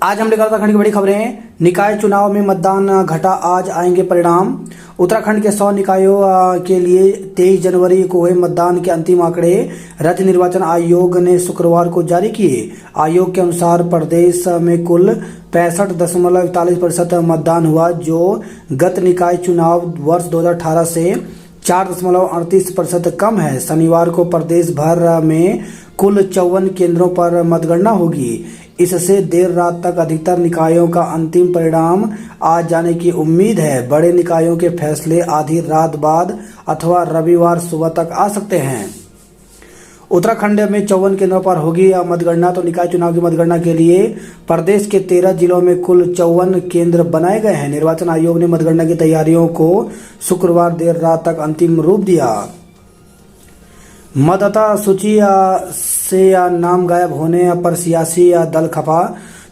आज हम लेकर उत्तराखंड की बड़ी खबरें। निकाय चुनाव में मतदान घटा, आज आएंगे परिणाम। उत्तराखंड के 100 निकायों के लिए 23 जनवरी को हुए मतदान के अंतिम आंकड़े राज्य निर्वाचन आयोग ने शुक्रवार को जारी किए। आयोग के अनुसार प्रदेश में कुल 65.41% मतदान हुआ, जो गत निकाय चुनाव वर्ष 2018 से 4.38% कम है। शनिवार को प्रदेश भर में कुल 54 केंद्रों पर मतगणना होगी। इससे देर रात तक अधिकतर निकायों का अंतिम परिणाम आ जाने की उम्मीद है। बड़े निकायों के फैसले आधी रात बाद अथवा रविवार सुबह तक आ सकते हैं। उत्तराखंड में 54 केंद्रों पर होगी मतगणना। तो निकाय चुनाव की मतगणना के लिए प्रदेश के 13 जिलों में कुल 54 केंद्र बनाए गए हैं। निर्वाचन आयोग ने मतगणना की तैयारियों को शुक्रवार देर रात तक अंतिम रूप दिया। मतदाता सूची से नाम गायब होने पर सियासी दल खफा।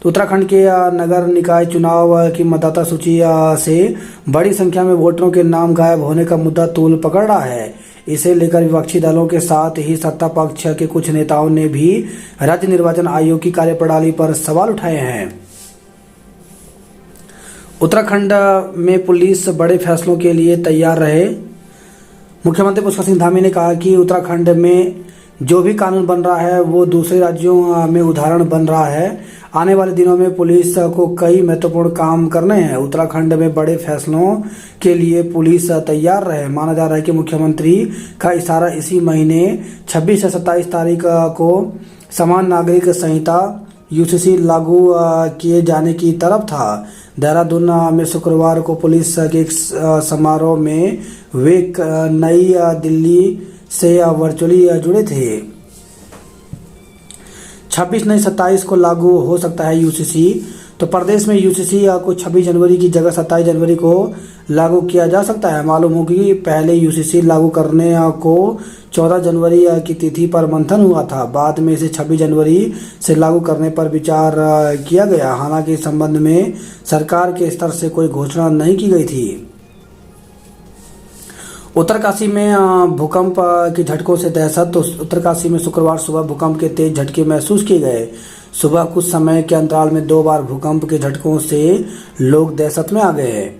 तो उत्तराखंड के नगर निकाय चुनाव की मतदाता सूची से बड़ी संख्या में वोटरों के नाम गायब होने का मुद्दा तूल पकड़ रहा है। इसे लेकर विपक्षी दलों के साथ ही सत्ता पक्ष के कुछ नेताओं ने भी राज्य निर्वाचन आयोग की कार्यप्रणाली पर सवाल उठाए हैं। उत्तराखंड में पुलिस बड़े फैसलों के लिए तैयार रहे। मुख्यमंत्री पुष्कर सिंह धामी ने कहा कि उत्तराखंड में जो भी कानून बन रहा है वो दूसरे राज्यों में उदाहरण बन रहा है। आने वाले दिनों में पुलिस को कई महत्वपूर्ण काम करने हैं। उत्तराखंड में बड़े फैसलों के लिए पुलिस तैयार रहे। माना जा रहा है कि मुख्यमंत्री का इशारा इसी महीने 26 से 27 तारीख को समान नागरिक संहिता यूसीसी लागू किए जाने की तरफ था। देहरादून में शुक्रवार को पुलिस के एक समारोह में वे नई दिल्ली से वर्चुअली जुड़े थे। 26 नहीं 27 को लागू हो सकता है यूसीसी। तो प्रदेश में यूसीसी को 26 जनवरी की जगह 27 जनवरी को लागू किया जा सकता है। मालूम हो कि पहले यूसीसी लागू करने को 14 जनवरी की तिथि पर मंथन हुआ था। बाद में इसे 26 जनवरी से लागू करने पर विचार किया गया। हालांकि इस संबंध में सरकार के स्तर से कोई घोषणा नहीं की गई थी। उत्तरकाशी में भूकंप के झटकों से दहशत। तो उत्तरकाशी में शुक्रवार सुबह भूकंप के तेज झटके महसूस किए गए। सुबह कुछ समय के अंतराल में 2 बार भूकंप के झटकों से लोग दहशत में आ गए।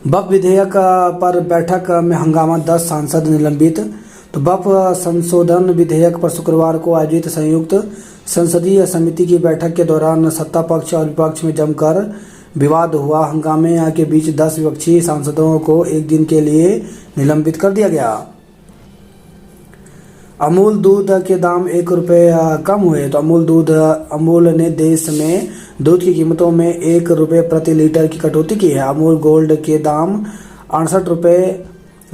वक्फ विधेयक पर बैठक में हंगामा, 10 सांसद निलंबित। तो वक्फ संशोधन विधेयक पर शुक्रवार को आयोजित संयुक्त संसदीय समिति की बैठक के दौरान सत्ता पक्ष और विपक्ष में जमकर विवाद हुआ। हंगामे के बीच 10 विपक्षी सांसदों को एक दिन के लिए निलंबित कर दिया गया। अमूल दूध के दाम 1 रुपये कम हुए। तो अमूल ने देश में दूध की कीमतों में 1 रुपये प्रति लीटर की कटौती की है। अमूल गोल्ड के दाम 68 रुपये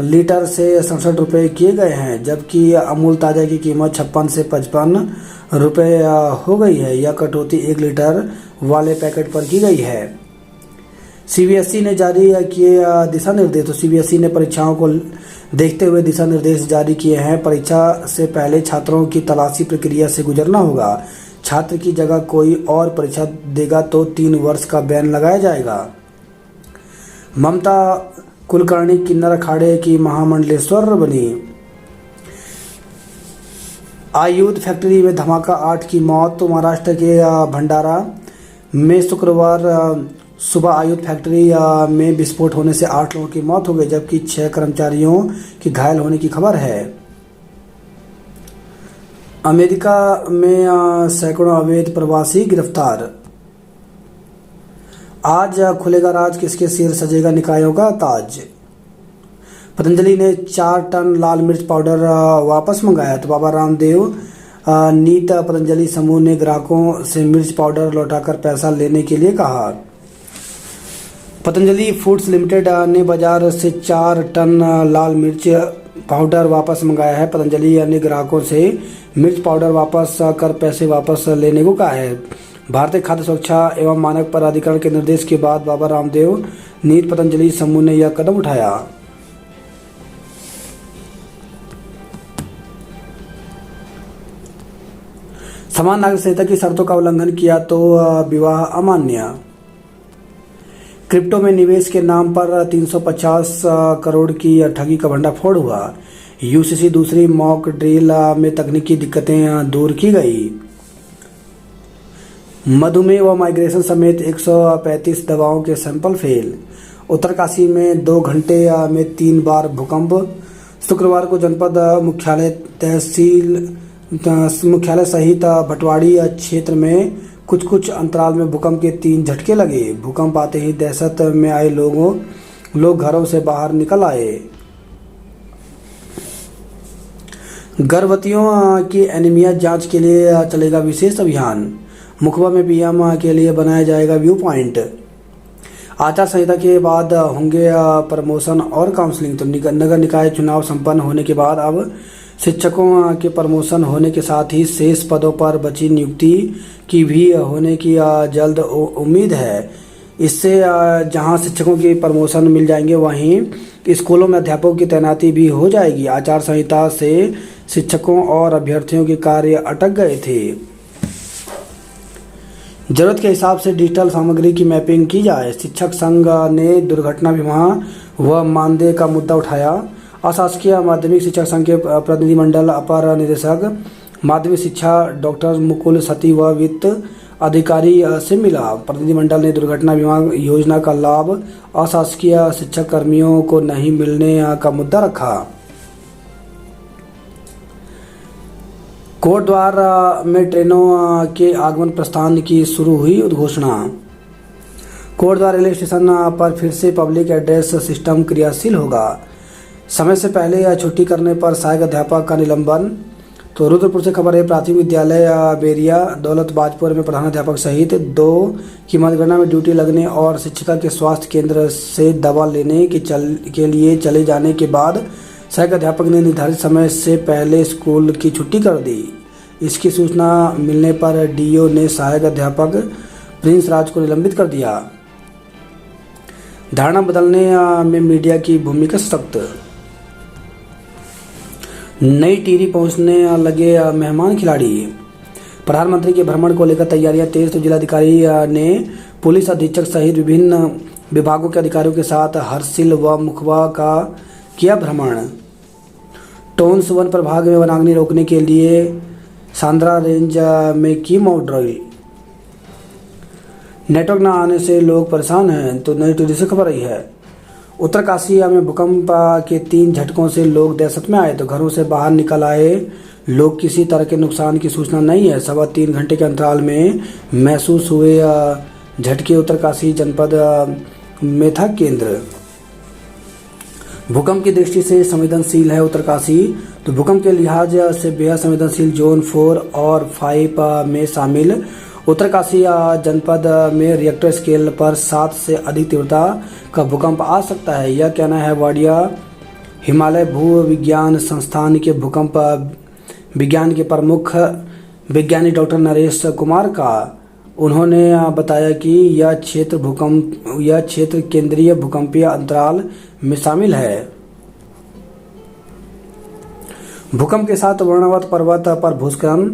लीटर से 67 रुपये किए गए हैं, जबकि अमूल ताज़ा की कीमत 56 से 55 रुपये हो गई है। यह कटौती 1 लीटर वाले पैकेट पर की गई है। सीबीएसई ने जारी किए दिशा निर्देश। तो सीबीएसई ने परीक्षाओं को देखते हुए दिशा निर्देश जारी किए हैं। परीक्षा से पहले छात्रों की तलाशी प्रक्रिया से गुजरना होगा। छात्र की जगह कोई और परीक्षा देगा तो 3 वर्ष का बैन लगाया जाएगा। ममता कुलकर्णी किन्नर अखाड़े की महामंडलेश्वर बनी। आयुध फैक्ट्री में धमाका, 8 की मौत। तो महाराष्ट्र के भंडारा में शुक्रवार सुबह आयुध फैक्ट्री में विस्फोट होने से 8 लोगों की मौत हो गई, जबकि 6 कर्मचारियों की घायल होने की खबर है। अमेरिका में सैकड़ों अवैध प्रवासी गिरफ्तार। आज खुलेगा राज, किसके सिर सजेगा निकायों का ताज। पतंजलि ने 4 टन लाल मिर्च पाउडर वापस मंगाया। तो बाबा रामदेव नीत पतंजलि समूह ने ग्राहकों से मिर्च पाउडर लौटाकर पैसा लेने के लिए कहा। पतंजलि फूड्स लिमिटेड ने बाजार से 4 टन लाल मिर्च पाउडर वापस मंगाया है। पतंजलि ने ग्राहकों से मिर्च पाउडर वापस कर पैसे वापस लेने को कहा है। भारतीय खाद्य सुरक्षा एवं मानक प्राधिकरण के निर्देश के बाद बाबा रामदेव नीत पतंजलि समूह ने यह कदम उठाया। समान नागरिक संहिता की शर्तों का उल्लंघन किया तो विवाह अमान्य। क्रिप्टो में निवेश के नाम पर 350 करोड़ की ठगी का भंडाफोड़ हुआ। यूसीसी दूसरी मॉक ड्रिल में तकनीकी दिक्कतें दूर की गई। मधुमेह व माइग्रेशन समेत 135 दवाओं के सैंपल फेल। उत्तरकाशी में 2 घंटे में 3 बार भूकंप। शुक्रवार को जनपद मुख्यालय तहसील मुख्यालय सहित भटवाड़ी क्षेत्र में कुछ अंतराल में भूकंप के 3 झटके लगे। भूकंप आते ही दहशत में आए लोग घरों से बाहर निकल आए। गर्भवतियों की एनीमिया जांच के लिए चलेगा विशेष अभियान। मुखबा में पीएम के लिए बनाया जाएगा व्यू पॉइंट। आचार संहिता के बाद होंगे प्रमोशन और काउंसलिंग। तो नगर निकाय चुनाव संपन्न होने के बाद अब शिक्षकों के प्रमोशन होने के साथ ही शेष पदों पर बची नियुक्ति की भी होने की जल्द उम्मीद है। इससे जहां शिक्षकों की प्रमोशन मिल जाएंगे वहीं स्कूलों में अध्यापकों की तैनाती भी हो जाएगी। आचार संहिता से शिक्षकों और अभ्यर्थियों के कार्य अटक गए थे। जरूरत के हिसाब से डिजिटल सामग्री की मैपिंग की जाए। शिक्षक संघ ने दुर्घटना बीमा व मानदेय का मुद्दा उठाया। अशासकीय माध्यमिक शिक्षक संघ के प्रतिनिधिमंडल अपर निदेशक माध्यमिक शिक्षा डॉक्टर मुकुल सती व वित्त अधिकारी से मिला। प्रतिनिधिमंडल ने दुर्घटना बीमा योजना का लाभ अशासकीय शिक्षक कर्मियों को नहीं मिलने का मुद्दा रखा। कोटद्वार में ट्रेनों के आगमन प्रस्थान की शुरू हुई उद्घोषणा। कोटद्वार रेलवे स्टेशन पर फिर से पब्लिक एड्रेस सिस्टम क्रियाशील होगा। समय से पहले छुट्टी करने पर सहायक अध्यापक का निलंबन। तो रुद्रपुर से खबर है, प्राथमिक विद्यालय बेरिया दौलत बाजपुर में प्रधानाध्यापक सहित 2 की मतगणना में ड्यूटी लगने और शिक्षिका के स्वास्थ्य केंद्र से दवा लेने के लिए चले जाने के बाद सहायक अध्यापक ने निर्धारित समय से पहले स्कूल की छुट्टी कर दी। इसकी सूचना मिलने पर डीओ ने सहायक अध्यापक प्रिंस राज को निलंबित कर दिया। धारणा बदलने में मीडिया की भूमिका सख्त। नई टिहरी पहुंचने लगे मेहमान खिलाड़ी। प्रधानमंत्री के भ्रमण को लेकर तैयारियां तेज। तो जिलाधिकारी ने पुलिस अधीक्षक सहित विभिन्न विभागों के अधिकारियों के साथ हरसिल व मुखबा का किया भ्रमण। टोन्स वन प्रभाग में वनाग्नि रोकने के लिए सांद्रा रेंज में की मॉक ड्रिल। नेटवर्क न आने से लोग परेशान हैं। तो नई टिहरी से खबर आई है, उत्तरकाशी में भूकंप के 3 झटकों से लोग दहशत में आए। तो घरों से बाहर निकल आए लोग। किसी तरह के नुकसान की सूचना नहीं है। 3.25 घंटे के अंतराल में महसूस हुए झटके उत्तरकाशी जनपद में था केंद्र। भूकंप की दृष्टि से संवेदनशील है उत्तरकाशी। तो भूकंप के लिहाज से बेहद संवेदनशील जोन 4 और 5 में शामिल। उत्तरकाशी जनपद में रिएक्टर स्केल पर 7 से अधिक तीव्रता का भूकंप आ सकता है। यह कहना है वाडिया हिमालय भू विज्ञान संस्थान के भूकंप विज्ञान के प्रमुख वैज्ञानिक डॉक्टर नरेश कुमार का। उन्होंने बताया कि यह क्षेत्र केंद्रीय भूकंपीय अंतराल में शामिल है। भूकंप के साथ वर्णवत पर्वत पर भूस्खलन।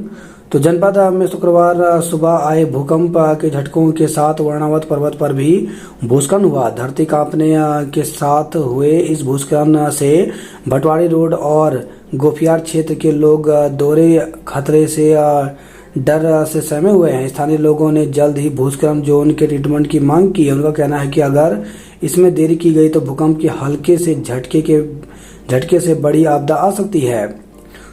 तो जनपद में शुक्रवार सुबह आए भूकंप के झटकों के साथ वर्णवत पर्वत पर भी भूस्खलन हुआ। धरती कांपने के साथ हुए इस भूस्खलन से भटवाड़ी रोड और गोफियार क्षेत्र के लोग दोहरे खतरे से डर से सहमे हुए हैं। स्थानीय लोगों ने जल्द ही भूस्खलन जोन के ट्रीटमेंट की मांग की है। उनका कहना है कि अगर इसमें देरी की गई तो भूकंप के हल्के से झटके से बड़ी आपदा आ सकती है।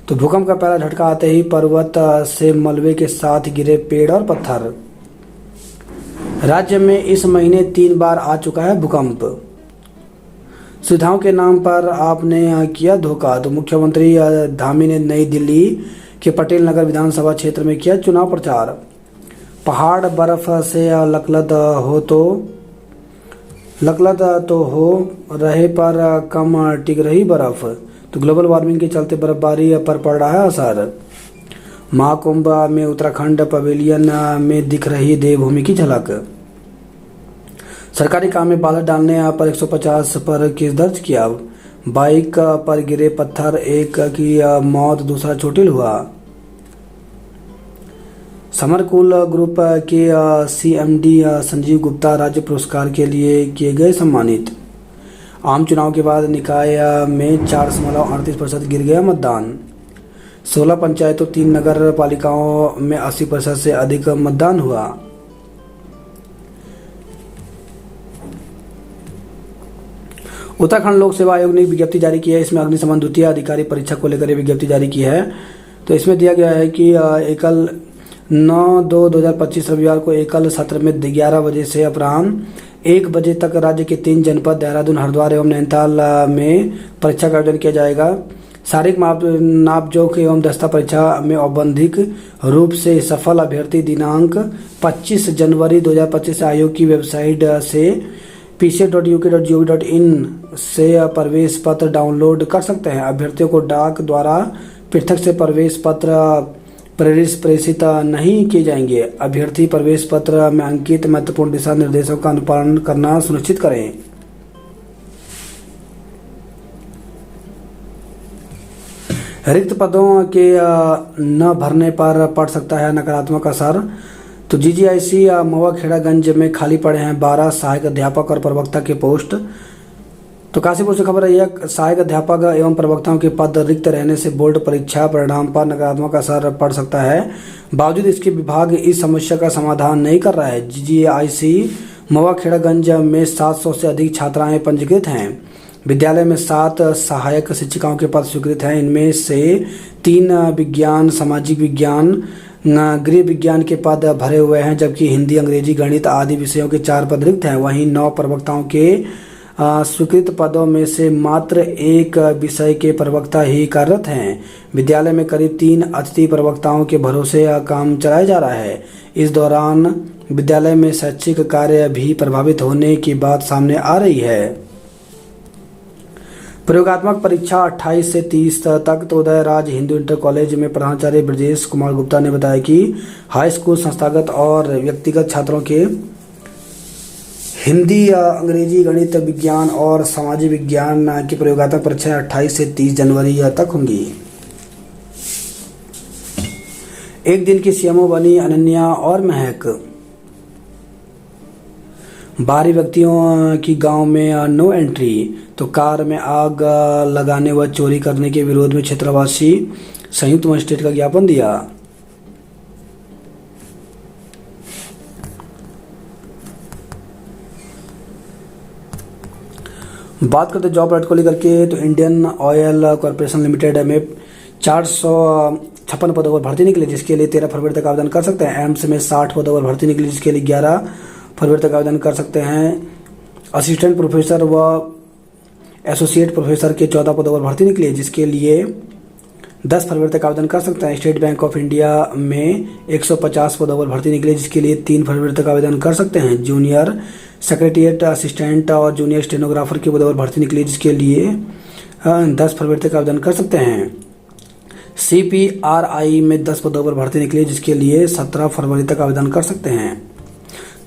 तो भूकंप का पहला झटका आते ही पर्वत से मलबे के साथ गिरे पेड़ और पत्थर। राज्य में इस महीने 3 बार आ चुका है भूकंप। सुविधाओं के नाम पर आपने किया धोखा। तो मुख्यमंत्री धामी ने नई दिल्ली के पटेल नगर विधानसभा क्षेत्र में किया चुनाव प्रचार। पहाड़ बर्फ से लकलत तो हो रहे पर कम टिक रही बर्फ। तो ग्लोबल वार्मिंग के चलते बर्फबारी पर पड़ रहा है असर। महाकुंभ में उत्तराखंड पवेलियन में दिख रही देवभूमि की झलक। सरकारी काम में बाधा डालने पर 150 पर केस दर्ज किया। बाइक पर गिरे पत्थर, एक की मौत, दूसरा चोटिल हुआ। समरकूल ग्रुप के सीएमडी संजीव गुप्ता राज्य पुरस्कार के लिए किए गए सम्मानित। आम चुनाव के बाद निकाय में 4.38% गिर गया मतदान। 16 पंचायतों 3 नगर पालिकाओं में 80% से अधिक मतदान हुआ। उत्तराखंड लोक सेवा आयोग ने एक विज्ञप्ति जारी की है। इसमें अग्निशमन द्वितीय अधिकारी परीक्षा को लेकर ये विज्ञप्ति जारी की है। तो इसमें दिया गया है कि एकल 9/2/2025 रविवार को एकल सत्र में 11 बजे से अपराह्न 1 बजे तक राज्य के 3 जनपद देहरादून, हरिद्वार एवं नैनीताल में परीक्षा का आयोजन किया जाएगा। शारीरिक नापजोख एवं दस्ता परीक्षा में औपबंधिक रूप से सफल अभ्यर्थी दिनांक 25 जनवरी 2025 से आयोग की वेबसाइट से pcet.uk.gov.in से प्रवेश पत्र डाउनलोड कर सकते हैं। अभ्यर्थियों को डाक द्वारा पृथक से प्रवेश पत्र प्रेषित नहीं किए जाएंगे। अभ्यर्थी प्रवेश पत्र में अंकित महत्वपूर्ण दिशा निर्देशों का अनुपालन करना सुनिश्चित करें। रिक्त पदों के न भरने पर पड़ सकता है नकारात्मक असर। तो जीजीआईसी महुआ खेड़ागंज में खाली पड़े हैं 12 सहायक अध्यापक और प्रवक्ता के पोस्ट। तो काशीपुर से खबर है, यह सहायक अध्यापक एवं प्रवक्ताओं के पद रिक्त रहने से बोर्ड परीक्षा परिणाम पर नकारात्मक असर पड़ सकता है। बावजूद इसके विभाग इस समस्या का समाधान नहीं कर रहा है। जीजीआईसी महुआ खेड़ागंज में 700 से अधिक छात्राएं पंजीकृत हैं। विद्यालय में 7 सहायक शिक्षिकाओं के पद स्वीकृत हैं। इनमें से 3 विज्ञान, सामाजिक विज्ञान, गृह विज्ञान के पद भरे हुए हैं, जबकि हिंदी, अंग्रेजी, गणित आदि विषयों के 4 पद रिक्त हैं। वहीं 9 प्रवक्ताओं के स्वीकृत पदों में से मात्र 1 विषय के प्रवक्ता ही कार्यरत हैं। विद्यालय में करीब 3 अतिथि प्रवक्ताओं के भरोसे काम चलाया जा रहा है। इस दौरान विद्यालय में शैक्षिक कार्य भी प्रभावित होने की बात सामने आ रही है। प्रयोगात्मक परीक्षा 28 से 30 तक। तो उदयराज हिंदू इंटर कॉलेज में प्रधानाचार्य ब्रजेश कुमार गुप्ता ने बताया कि हाई स्कूल, संस्थागत और व्यक्तिगत छात्रों के हिंदी, अंग्रेजी, गणित, विज्ञान और सामाजिक विज्ञान की प्रयोगात्मक परीक्षाएं 28 से 30 जनवरी तक होंगी। एक दिन की सीएमओ बनी अनन्या और महक। बाहरी व्यक्तियों की गांव में नो एंट्री। तो कार में आग लगाने व चोरी करने के विरोध में क्षेत्रवासी संयुक्त मजिस्ट्रेट का ज्ञापन दिया। बात करते जॉब अलर्ट को लेकर के, तो इंडियन ऑयल कॉर्पोरेशन लिमिटेड में 456 पदों पर भर्ती निकली, जिसके लिए 13 फरवरी तक आवेदन कर सकते हैं। एम्स में 60 पदों पर भर्ती निकली, जिसके लिए 11 फरवरी तक आवेदन कर सकते हैं। असिस्टेंट प्रोफेसर व एसोसिएट प्रोफेसर के 14 पदों पर भर्ती निकली है, जिसके लिए 10 फरवरी तक आवेदन कर सकते हैं। स्टेट बैंक ऑफ इंडिया में 150 पदों पर भर्ती निकली, जिसके लिए 3 फरवरी तक आवेदन कर सकते हैं। जूनियर सेक्रेटरिएट असिस्टेंट और जूनियर स्टेनोग्राफर के पदों पर भर्ती निकली, जिसके लिए 10 फरवरी तक आवेदन कर सकते हैं। CPRI में 10 पदों पर भर्ती निकली, जिसके लिए 17 फरवरी तक आवेदन कर सकते हैं।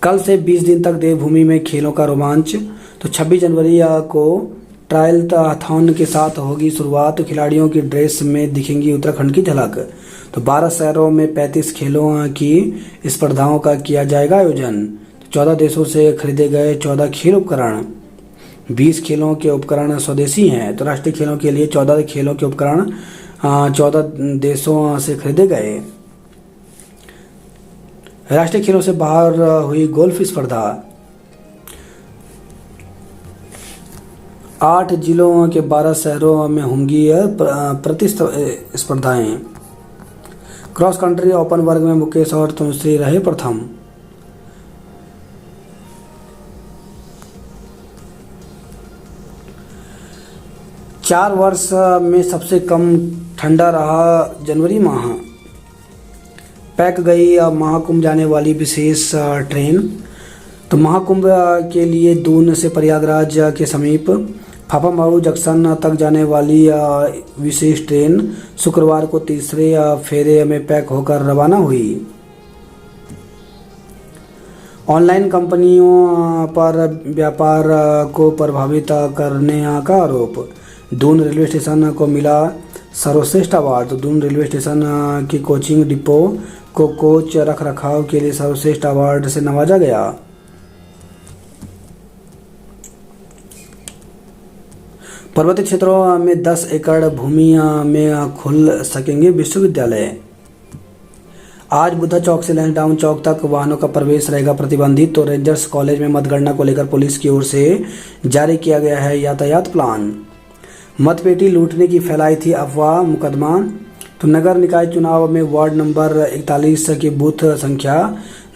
कल से 20 दिन तक देवभूमि में खेलों का रोमांच। तो 26 जनवरी को ट्रायलथॉन के साथ होगी शुरुआत। तो खिलाड़ियों की ड्रेस में दिखेंगी उत्तराखंड की झलक। तो 12 शहरों में 35 खेलों की स्पर्धाओं का किया जाएगा आयोजन। 14 देशों से खरीदे गए 14 खेल उपकरण, 20 खेलों के उपकरण स्वदेशी हैं। तो राष्ट्रीय खेलों के लिए 14 खेलों के उपकरण 14 देशों से खरीदे गए। राष्ट्रीय खेलों से बाहर हुई गोल्फ स्पर्धा। 8 जिलों के 12 शहरों में होंगी प्रतिस्पर्धाएं। क्रॉस कंट्री ओपन वर्ग में मुकेश और तनुश्री रहे प्रथम। चार वर्ष में सबसे कम ठंडा रहा जनवरी माह। पैक गई महाकुंभ जाने वाली विशेष ट्रेन। तो महाकुंभ के लिए दून से प्रयागराज के समीप फाफामऊ जंक्शन तक जाने वाली विशेष ट्रेन शुक्रवार को तीसरे फेरे में पैक होकर रवाना हुई। ऑनलाइन कंपनियों पर व्यापार को प्रभावित करने का आरोप। दून रेलवे स्टेशन को मिला सर्वश्रेष्ठ अवार्ड। तो दून रेलवे स्टेशन की कोचिंग डिपो को कोच रख रखाव के लिए सर्वश्रेष्ठ अवार्ड से नवाजा गया। पर्वतीय क्षेत्रों में 10 एकड़ भूमि में खुल सकेंगे विश्वविद्यालय। आज बुद्धा चौक से लैंसडाउन चौक तक वाहनों का प्रवेश रहेगा प्रतिबंधित। तो रेंजर्स कॉलेज में मतगणना को लेकर पुलिस की ओर से जारी किया गया है यातायात प्लान। मतपेटी लूटने की फैलाई थी अफवाह, मुकदमा। तो नगर निकाय चुनाव में वार्ड नंबर 41 की बूथ संख्या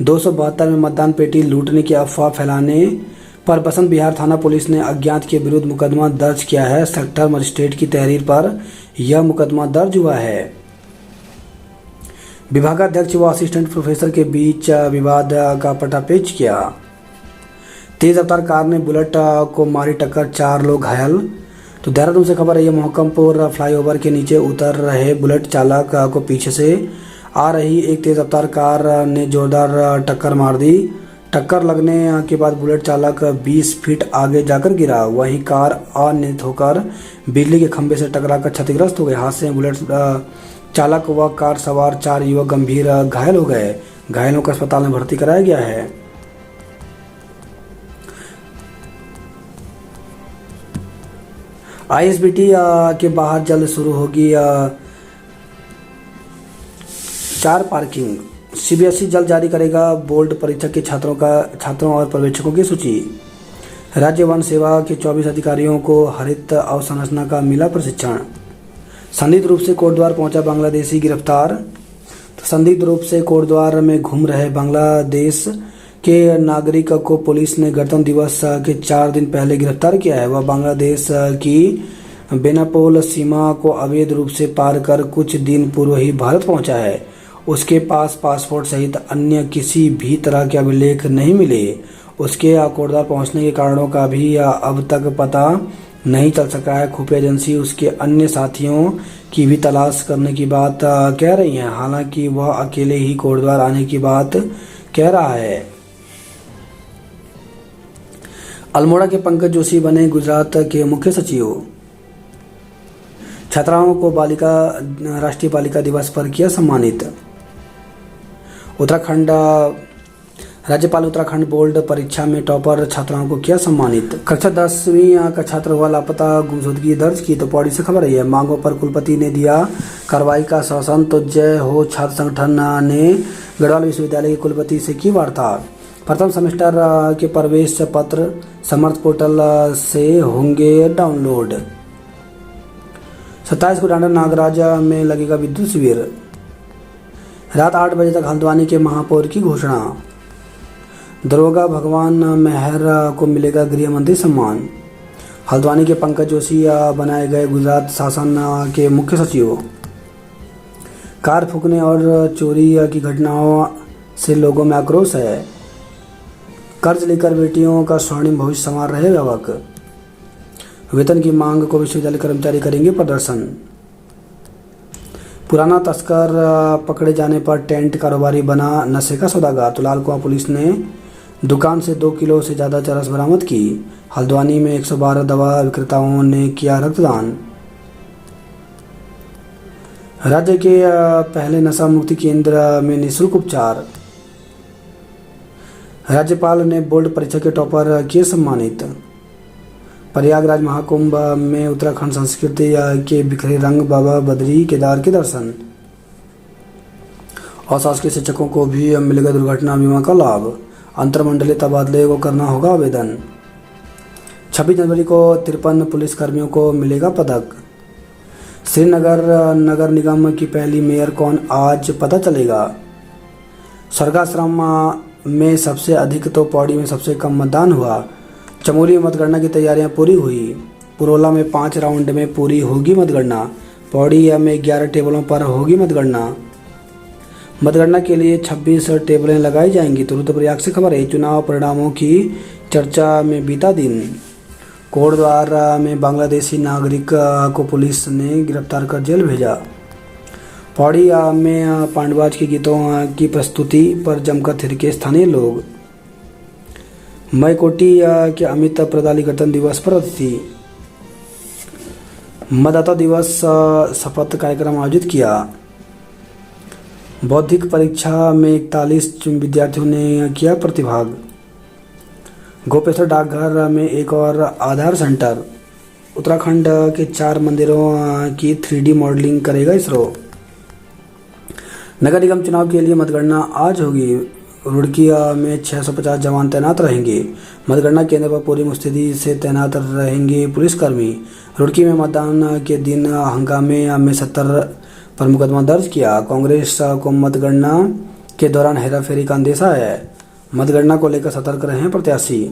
272 में मतदान पेटी लूटने की अफवाह फैलाने पर बसंत विहार थाना पुलिस ने अज्ञात के विरुद्ध मुकदमा दर्ज किया है। सेक्टर मजिस्ट्रेट की तहरीर पर यह मुकदमा दर्ज हुआ है। विभागाध्यक्ष व असिस्टेंट प्रोफेसर के बीच विवाद का पर्दाफाश किया। तेज रफ्तार कार ने बुलेट को मारी टक्कर, 4 लोग घायल। तो देहरादून से खबर है, ये मोहकमपुर फ्लाईओवर के नीचे उतर रहे बुलेट चालक को पीछे से आ रही एक तेज रफ्तार कार ने जोरदार टक्कर मार दी। टक्कर लगने के बाद बुलेट चालक 20 फीट आगे जाकर गिरा। वहीं कार अनियंत्रित होकर बिजली के खंभे से टकराकर क्षतिग्रस्त हो गए। हादसे में बुलेट चालक व कार सवार 4 युवक गंभीर घायल हो गए। घायलों को अस्पताल में भर्ती कराया गया है। आईएसबीटी के बाहर जल्द शुरू होगी 4 पार्किंग। सीबीएसई जल्द जारी करेगा बोर्ड परीक्षा के छात्रों और पर्यवेक्षकों की सूची। राज्य वन सेवा के 24 अधिकारियों को हरित अवसंरचना का मिला प्रशिक्षण। संदिग्ध रूप से कोटद्वार पहुंचा बांग्लादेशी गिरफ्तार। तो संदिग्ध रूप से कोटद्वार में घूम रहे बांग्लादेश के नागरिक को पुलिस ने गणतंत्र दिवस के 4 दिन पहले गिरफ्तार किया है। वह बांग्लादेश की बेनापोल सीमा को अवैध रूप से पार कर कुछ दिन पूर्व ही भारत पहुंचा है। उसके पास पासपोर्ट सहित अन्य किसी भी तरह के अभिलेख नहीं मिले। उसके कोटद्वार पहुंचने के कारणों का भी अब तक पता नहीं चल सका है। खुफिया एजेंसी उसके अन्य साथियों की भी तलाश करने की बात कह रही है। हालांकि वह अकेले ही कोटद्वार आने की बात कह रहा है। अल्मोड़ा के पंकज जोशी बने गुजरात के मुख्य सचिव। छात्राओं को राष्ट्रीय बालिका दिवस पर किया सम्मानित। उत्तराखंड राज्यपाल उत्तराखंड बोर्ड परीक्षा में टॉपर छात्राओं को किया सम्मानित। कक्षा 10वीं का छात्र हुआ लापता, गुमशुदगी दर्ज की। तो पौड़ी से खबर है, मांगों पर कुलपति ने दिया कार्रवाई का आश्वासन। तो जय हो छात्र संगठन ने गढ़वाल विश्वविद्यालय के कुलपति से की वार्ता। प्रथम सेमेस्टर के प्रवेश पत्र समर्थ पोर्टल से होंगे डाउनलोड। 27 को डांडा नागराज में लगेगा विद्युत शिविर। रात 8 बजे तक हल्द्वानी के महापौर की घोषणा। दरोगा भगवान मेहर को मिलेगा गृह मंत्री सम्मान। हल्द्वानी के पंकज जोशी बनाए गए गुजरात शासन के मुख्य सचिव। कार फूंकने और चोरी की घटनाओं से लोगों में आक्रोश है। कर्ज लेकर बेटियों का स्वर्णिम भविष्य संवार रहे अभिभावक। वेतन की मांग को विश्वविद्यालय कर्मचारी करेंगे प्रदर्शन। पुराना तस्कर पकड़े जाने पर टेंट कारोबारी बना नशे का सौदागर। तो लाल कुआं पुलिस ने दुकान से 2 किलो से ज़्यादा चरस बरामद की। हल्द्वानी में 112 दवा विक्रेताओं ने किया रक्तदान। राज्य के पहले नशा मुक्ति केंद्र में निःशुल्क उपचार। राज्यपाल ने बोर्ड परीक्षा के टॉपर किए सम्मानित। प्रयागराज महाकुंभ में उत्तराखंड संस्कृति के बिखरे रंग, बाबा बद्री केदार के दर्शन। और शासकीय शिक्षकों को भी मिलेगा दुर्घटना बीमा का लाभ। अंतरमंडलीय तबादले को करना होगा आवेदन। 26 जनवरी को 53 पुलिसकर्मियों को मिलेगा पदक। श्रीनगर नगर निगम की पहली मेयर कौन, आज पता चलेगा। स्वर्गाश्रम में सबसे अधिक तो पौड़ी में सबसे कम मतदान हुआ। चमोली में मतगणना की तैयारियां पूरी हुई। पुरोला में 5 राउंड में पूरी होगी मतगणना। पौड़ी में 11 टेबलों पर होगी मतगणना। मतगणना के लिए 26 टेबलें लगाई जाएंगी। तो रुद्रप्रयाग से खबर है, चुनाव परिणामों की चर्चा में बीता दिन। कोटद्वार में बांग्लादेशी नागरिक को पुलिस ने गिरफ्तार कर जेल भेजा। पौड़ी में पांडवाज के गीतों की प्रस्तुति पर जमकर थिरके स्थानीय लोग। मयकोटी के अमित प्रदाली गणतंत्र दिवस पर अतिथि। मतदाता दिवस शपथ कार्यक्रम आयोजित किया। बौद्धिक परीक्षा में 41 विद्यार्थियों ने किया प्रतिभाग। गोपेश्वर डाकघर में एक और आधार सेंटर। उत्तराखंड के 4 मंदिरों की 3D मॉडलिंग करेगा इसरो। नगर निगम चुनाव के लिए मतगणना आज होगी। रुड़की में 650 जवान तैनात रहेंगे। मतगणना केंद्र पर पूरी मुस्तैदी से तैनात रहेंगे पुलिसकर्मी। रुड़की में मतदान के दिन हंगामे में 70 पर मुकदमा दर्ज किया। कांग्रेस को मतगणना के दौरान हेराफेरी का अंदेशा है। मतगणना को लेकर सतर्क रहे प्रत्याशी।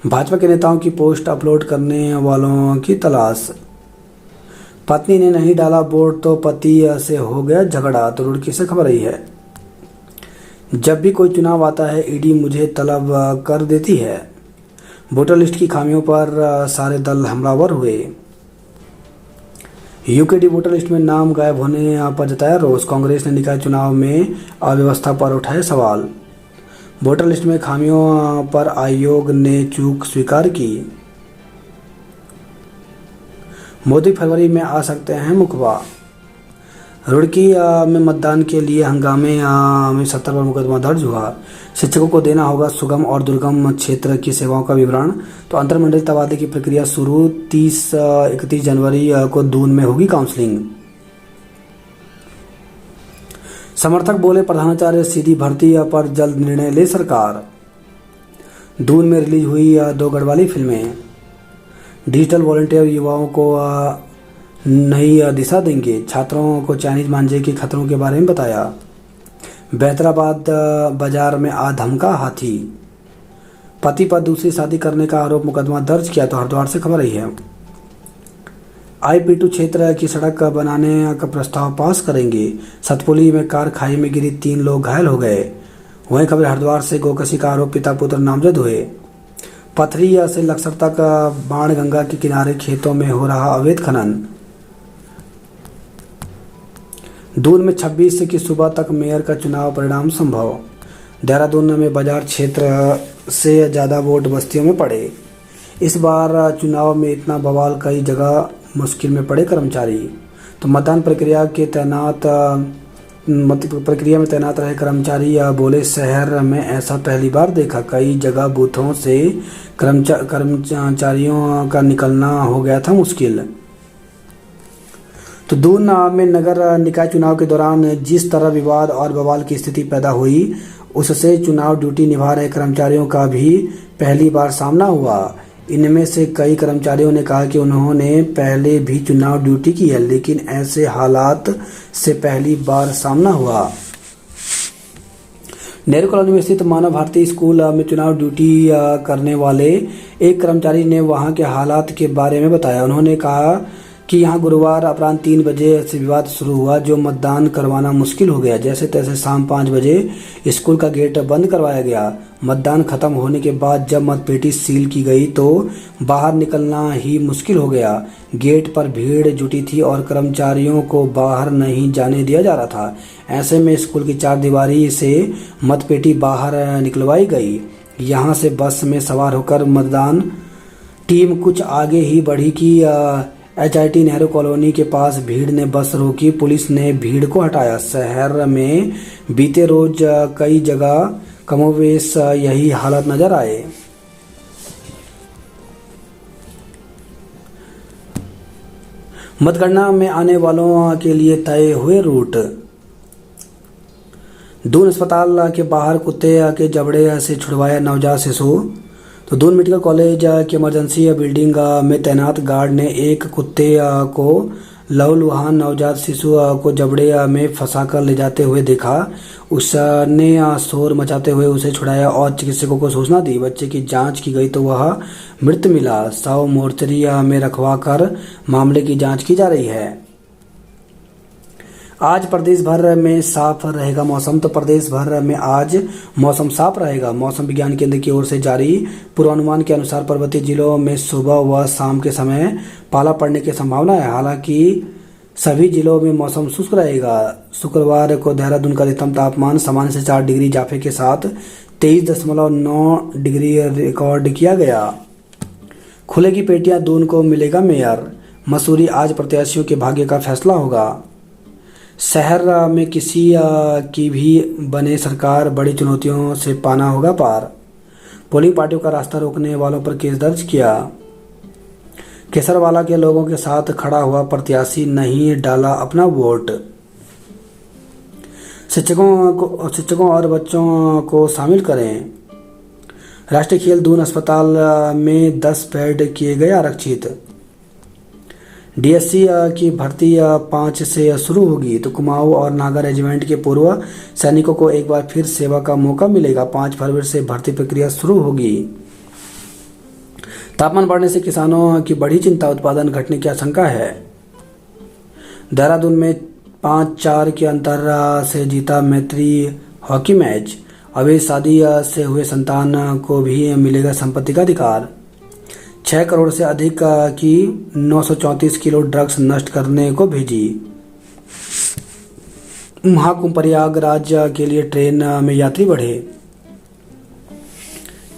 भाजपा के नेताओं की पोस्ट अपलोड करने वालों की तलाश। पत्नी ने नहीं डाला वोट तो पति से हो गया झगड़ा, तो रुड़की से खबर आई है। जब भी कोई चुनाव आता है ईडी मुझे तलब कर देती है। वोटर लिस्ट की खामियों पर सारे दल हमलावर हुए। यूकेडी वोटर लिस्ट में नाम गायब होने पर जताया रोष। कांग्रेस ने निकाय चुनाव में अव्यवस्था पर उठाए सवाल। वोटर लिस्ट में खामियों पर आयोग ने चूक स्वीकार की। मोदी फरवरी में आ सकते हैं मुखबा। रुड़की में मतदान के लिए हंगामे में 70 पर मुकदमा दर्ज हुआ। शिक्षकों को देना होगा सुगम और दुर्गम क्षेत्र की सेवाओं का विवरण। तो अंतर्मंडलीय तबादले की प्रक्रिया शुरू। 31 जनवरी को दून में होगी काउंसलिंग। समर्थक बोले प्रधानाचार्य सीधी भर्ती पर जल्द निर्णय ले सरकार। दून में रिलीज हुई 2 गढ़वाली फिल्में। डिजिटल वॉलंटियर युवाओं को नई दिशा देंगे। छात्रों को चाइनीज मांझे के खतरों के बारे में बताया। बैतराबाद बाजार में आ धमका हाथी। पति पर दूसरी शादी करने का आरोप मुकदमा दर्ज किया। तो हरिद्वार से खबर आई है। IP2 क्षेत्र की सड़क बनाने का प्रस्ताव पास करेंगे। सतपुली में कार खाई में गिरी 3 लोग घायल हो गए। वहीं खबर हरिद्वार से गोकशी का आरोप पिता पुत्र नामजद हुए। पथरी से लक्सर तक बाणगंगा के किनारे खेतों में हो रहा अवैध खनन। दून में 26 की सुबह तक मेयर का चुनाव परिणाम संभव। देहरादून में बाजार क्षेत्र से ज़्यादा वोट बस्तियों में पड़े। इस बार चुनाव में इतना बवाल, कई जगह मुश्किल में पड़े कर्मचारी। तो मतदान प्रक्रिया में तैनात रहे कर्मचारी बोले शहर में ऐसा पहली बार देखा। कई जगह बूथों से कर्मचारियों का निकलना हो गया था मुश्किल। तो दून में नगर निकाय चुनाव के दौरान जिस तरह विवाद और बवाल की स्थिति पैदा हुई उससे चुनाव ड्यूटी निभा रहे कर्मचारियों का भी पहली बार सामना हुआ। इनमें से कई कर्मचारियों ने कहा कि उन्होंने पहले भी चुनाव ड्यूटी की है लेकिन ऐसे हालात से पहली बार सामना हुआ। नेहरू कॉलोनी में स्थित मानव भारती स्कूल में चुनाव ड्यूटी करने वाले एक कर्मचारी ने वहां के हालात के बारे में बताया। उन्होंने कहा कि यहां गुरुवार अपराह्न 3 बजे से विवाद शुरू हुआ जो मतदान करवाना मुश्किल हो गया। जैसे तैसे शाम 5 बजे स्कूल का गेट बंद करवाया गया। मतदान खत्म होने के बाद जब मतपेटी सील की गई तो बाहर निकलना ही मुश्किल हो गया। गेट पर भीड़ जुटी थी और कर्मचारियों को बाहर नहीं जाने दिया जा रहा था। ऐसे में स्कूल की 4 दीवारी से मतपेटी बाहर निकलवाई गई। यहाँ से बस में सवार होकर मतदान टीम कुछ आगे ही बढ़ी कि HIT नेहरू कॉलोनी के पास भीड़ ने बस रोकी। पुलिस ने भीड़ को हटाया। शहर में बीते रोज कई जगह कमोवेश यही हालत नजर आए। मतगणना में आने वालों के लिए तय हुए रूट। दून अस्पताल के बाहर कुत्ते के जबड़े से छुड़वाया नवजात शिशु। तो दून मेडिकल कॉलेज की इमरजेंसी बिल्डिंग में तैनात गार्ड ने एक कुत्ते को लहूलुहान नवजात शिशु को जबड़े में फंसाकर ले जाते हुए देखा। उसने शोर मचाते हुए उसे छुड़ाया और चिकित्सकों को सूचना दी। बच्चे की जांच की गई तो वह मृत मिला। शव मोर्चरी में रखवा कर मामले की जांच की जा रही है। आज प्रदेश भर में साफ रहेगा मौसम। तो प्रदेश भर में आज मौसम साफ रहेगा। मौसम विज्ञान केंद्र की ओर से जारी पूर्वानुमान के अनुसार पर्वतीय जिलों में सुबह व शाम के समय पाला पड़ने की संभावना है। हालांकि सभी जिलों में मौसम शुष्क रहेगा। शुक्रवार को देहरादून का अधिकतम तापमान सामान्य से 4 डिग्री इजाफे के साथ 23.9 डिग्री रिकॉर्ड किया गया। खुलेगी पेटियां, दून को मिलेगा मेयर। मसूरी आज प्रत्याशियों के भाग्य का फैसला होगा। शहर में किसी की भी बने सरकार, बड़ी चुनौतियों से पाना होगा पार। पोलिंग पार्टियों का रास्ता रोकने वालों पर केस दर्ज किया। केसरवाला के लोगों के साथ खड़ा हुआ प्रत्याशी नहीं डाला अपना वोट। शिक्षकों और बच्चों को शामिल करें। राष्ट्रीय खेल दून अस्पताल में 10 बेड किए गए आरक्षित। डीएससी की भर्ती 5 से शुरू होगी तो कुमाऊं और नागा रेजिमेंट के पूर्व सैनिकों को एक बार फिर सेवा का मौका मिलेगा। 5 फरवरी से भर्ती प्रक्रिया शुरू होगी। तापमान बढ़ने से किसानों की बड़ी चिंता, उत्पादन घटने की आशंका है। देहरादून में 5-4 के अंतर से जीता मैत्री हॉकी मैच। अवैध शादी से हुए संतान को भी मिलेगा संपत्ति का अधिकार। 6 करोड़ से अधिक की 934 किलो ड्रग्स नष्ट करने को भेजी। महाकुंभ प्रयागराज के लिए ट्रेन में यात्री बढ़े।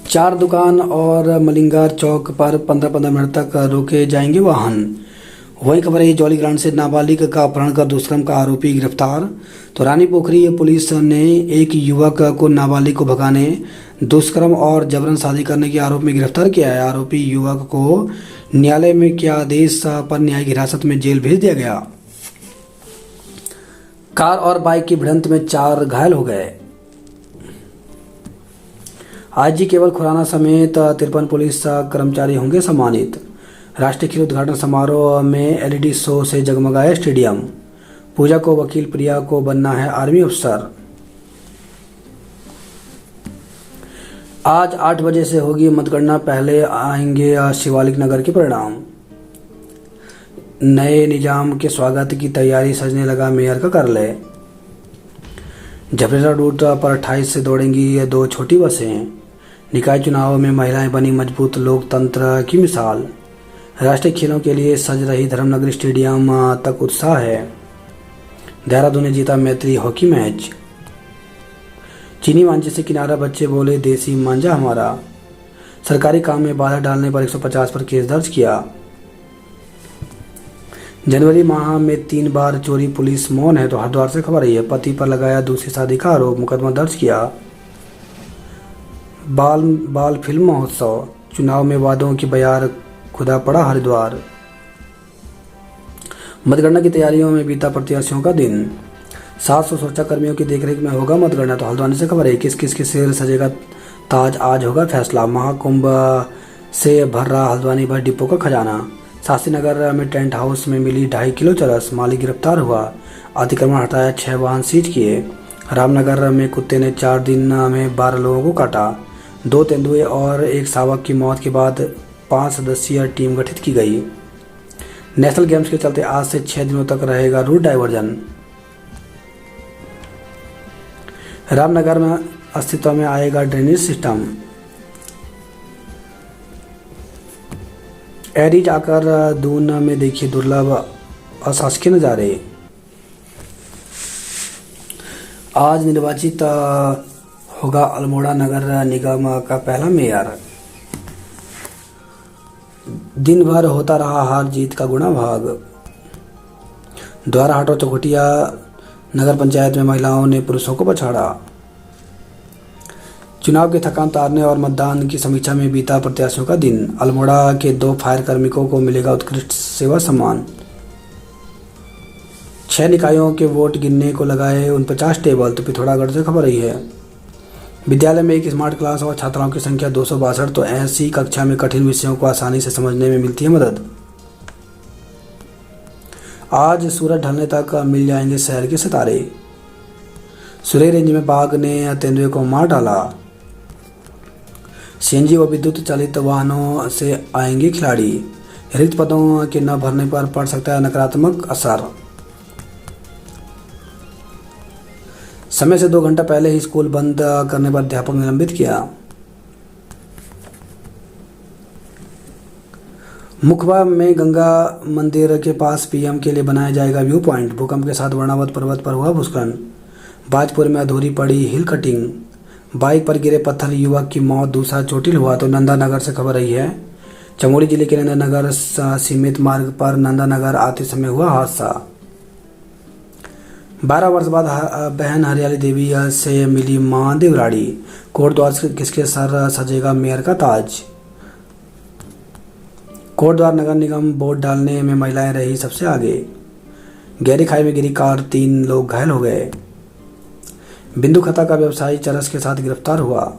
4 दुकान और मलिंगार चौक पर 15-15 मिनट तक रोके जाएंगे वाहन। वही खबर है, जौली ग्रांड से नाबालिग का अपहरण कर दुष्कर्म का आरोपी गिरफ्तार। तो रानी पोखरी पुलिस ने एक युवक को नाबालिग को भगाने, दुष्कर्म और जबरन शादी करने के आरोप में गिरफ्तार किया है। आरोपी युवक को न्यायालय में के आदेश पर न्यायिक हिरासत में जेल भेज दिया गया। कार और बाइक की भिड़ंत में 4 घायल हो गए। आईजी केवल खुराना समेत 53 पुलिस कर्मचारी होंगे सम्मानित। राष्ट्रीय खेल उद्घाटन समारोह में एलईडी शो से जगमगाया स्टेडियम। पूजा को वकील, प्रिया को बनना है आर्मी अफसर। आज 8 बजे से होगी मतगणना, पहले आएंगे शिवालिक नगर के परिणाम। नए निजाम के स्वागत की तैयारी सजने लगा मेयर का कार्यालय। झबरेरा रूट पर 28 से दौड़ेंगी 2 छोटी बसें। निकाय चुनाव में महिलाएं बनी मजबूत लोकतंत्र की मिसाल। राष्ट्रीय खेलों के लिए सज रही धर्मनगरी स्टेडियम तक उत्साह है। देहरादून ने जीता मैत्री हॉकी मैच। चीनी मांझे से किनारा, बच्चे बोले देसी मांझा हमारा। सरकारी काम में बाधा डालने पर 150 पर केस दर्ज किया। जनवरी माह में 3 बार चोरी, पुलिस मौन है। तो हरिद्वार से खबर आई है, पति पर लगाया दूसरी शादी का आरोप, मुकदमा दर्ज किया। बाल फिल्म महोत्सव, चुनाव में वादों की बयार खुदा पड़ा हरिद्वार। मतगणना की तैयारियों में बीता प्रत्याशियों का दिन। 700 सुरक्षा कर्मियों की देखरेख में होगा मतगणना। तो हल्द्वानी से खबर है, किस के सिर सजेगा ताज, आज होगा फैसला। महाकुंभ से भर रहा हल्द्वानी बस डिपो का खजाना। शास्त्री नगर में टेंट हाउस में मिली 2.5 किलो चरस, मालिक गिरफ्तार हुआ। अतिक्रमण हटाया, 6 वाहन सीज किए। रामनगर में कुत्ते ने 4 दिन में 12 लोगों को काटा। 2 तेंदुए और 1 शावक की मौत के बाद 5 सदस्यीय टीम गठित की गई। नेशनल गेम्स के चलते आज से 6 दिनों तक रहेगा रूट डाइवर्जन। रामनगर में अस्तित्व में आएगा ड्रेनेज सिस्टम। एरी जाकर दून में देखिए दुर्लभ अशासकीय नजारे। आज निर्वाचित होगा अल्मोड़ा नगर निगम का पहला मेयर। दिन भर होता रहा हार जीत का गुणा भाग। द्वारा हाट और चौखटिया नगर पंचायत में महिलाओं ने पुरुषों को पछाड़ा। चुनाव के थकान तारने और मतदान की समीक्षा में बीता प्रत्याशियों का दिन। अल्मोड़ा के 2 फायर कार्मिकों को मिलेगा उत्कृष्ट सेवा सम्मान। 6 निकायों के वोट गिनने को लगाए 49 टेबल। तो पिथौरागढ़ से खबर आई है, विद्यालय में एक स्मार्ट क्लास और छात्राओं की संख्या 262। तो ऐसी कक्षा में कठिन विषयों को आसानी से समझने में मिलती है मदद। आज सूरज ढलने तक मिल जाएंगे शहर के सितारे। सुरई रेंज में बाघ ने तेंदुए को मार डाला। सीएनजी व विद्युत चालित वाहनों से आएंगे खिलाड़ी। रिक्त पदों के न भरने पर पड़ सकता है नकारात्मक असर। समय से 2 घंटा पहले ही स्कूल बंद करने पर अध्यापक निलंबित किया। मुखबा में गंगा मंदिर के पास पीएम के लिए बनाया जाएगा व्यू पॉइंट। भूकंप के साथ वर्णावत पर्वत पर हुआ भूस्खलन। बाजपुर में अधूरी पड़ी हिल कटिंग। बाइक पर गिरे पत्थर, युवक की मौत, दूसरा चोटिल हुआ। तो नंदानगर से खबर रही है, चमोली जिले के नंदानगर सीमित मार्ग पर नंदानगर आते समय हुआ हादसा। 12 वर्ष बाद बहन हरियाली देवी से मिली मां देवराड़ी। कोटद्वार से किसके सर सजेगा मेयर का ताज। कोटद्वार नगर निगम वोट डालने में महिलाएं रही सबसे आगे। गहरी खाई में गिरी कार, 3 लोग घायल हो गए। बिंदु खता का व्यवसायी चरस के साथ गिरफ्तार हुआ।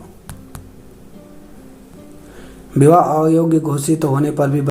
विवाह अयोग्य घोषित होने पर भी